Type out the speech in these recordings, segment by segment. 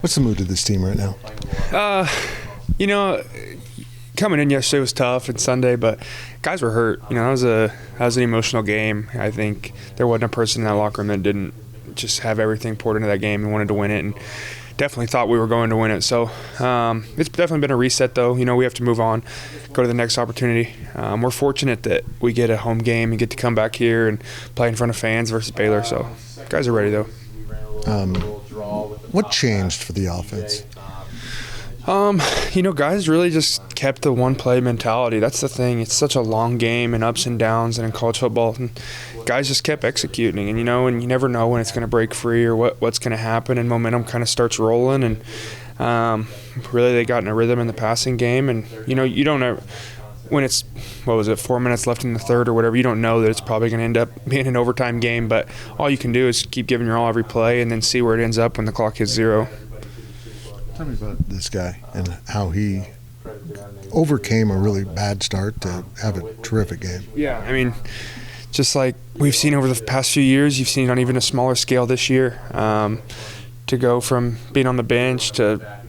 What's the mood of this team right now? You know, coming in yesterday was tough and Sunday, but guys were hurt. You know, that was an emotional game. I think there wasn't a person in that locker room that didn't just have everything poured into that game and wanted to win it, and definitely thought we were going to win it. So it's definitely been a reset, though. You know, we have to move on, go to the next opportunity. We're fortunate that we get a home game and get to come back here and play in front of fans versus Baylor. So guys are ready, though. What changed for the offense? You know, guys really just kept the one-play mentality. That's the thing. It's such a long game and ups and downs and in college football. And guys just kept executing. And, you know, and you never know when it's going to break free or what's going to happen. And momentum kind of starts rolling. And really they got in a rhythm in the passing game. And, you know, you don't know when it's, 4 minutes left in the third or whatever, you don't know that it's probably going to end up being an overtime game. But all you can do is keep giving your all every play and then see where it ends up when the clock hits zero. Tell me about this guy and how he overcame a really bad start to have a terrific game. Yeah, I mean, just like we've seen over the past few years, you've seen on even a smaller scale this year, to go from being on the bench to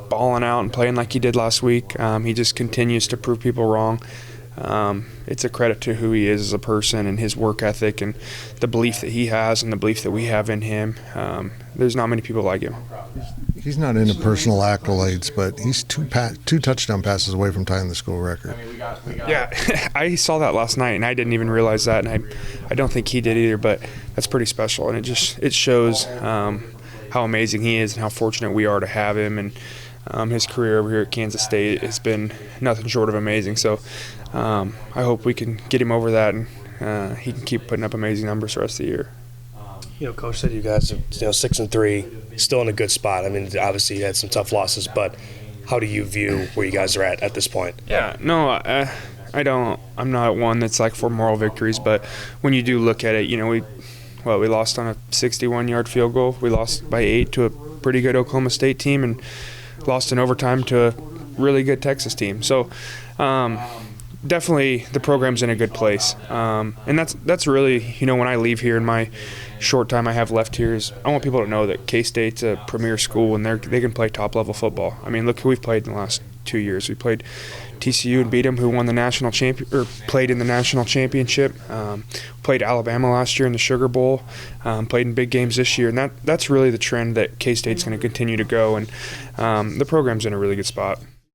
balling out and playing like he did last week. He just continues to prove people wrong. It's a credit to who he is as a person and his work ethic and the belief that he has and the belief that we have in him. There's not many people like him. He's not into personal accolades, but he's two touchdown passes away from tying the school record. Yeah, I saw that last night, and I didn't even realize that, and I don't think he did either, but that's pretty special, and it shows how amazing he is and how fortunate we are to have him, and his career over here at Kansas State has been nothing short of amazing. So I hope we can get him over that, and he can keep putting up amazing numbers the rest of the year. You know, Coach said you guys are 6-3, still in a good spot. I mean, obviously you had some tough losses, but how do you view where you guys are at this point? Yeah, no, I don't. I'm not one that's like for moral victories, but when you do look at it, you know, we lost on a 61-yard field goal. We lost by 8 to a pretty good Oklahoma State team, and lost in overtime to a really good Texas team. So definitely the program's in a good place, and that's really, you know, when I leave here in my short time I have left here, is I want people to know that K-State's a premier school and they can play top-level football. I mean, look who we've played in the last 2 years. We played TCU and beat them, who won the national played in the national championship. Played Alabama last year in the Sugar Bowl. Played in big games this year, and that's really the trend that K-State's going to continue to go, and the program's in a really good spot.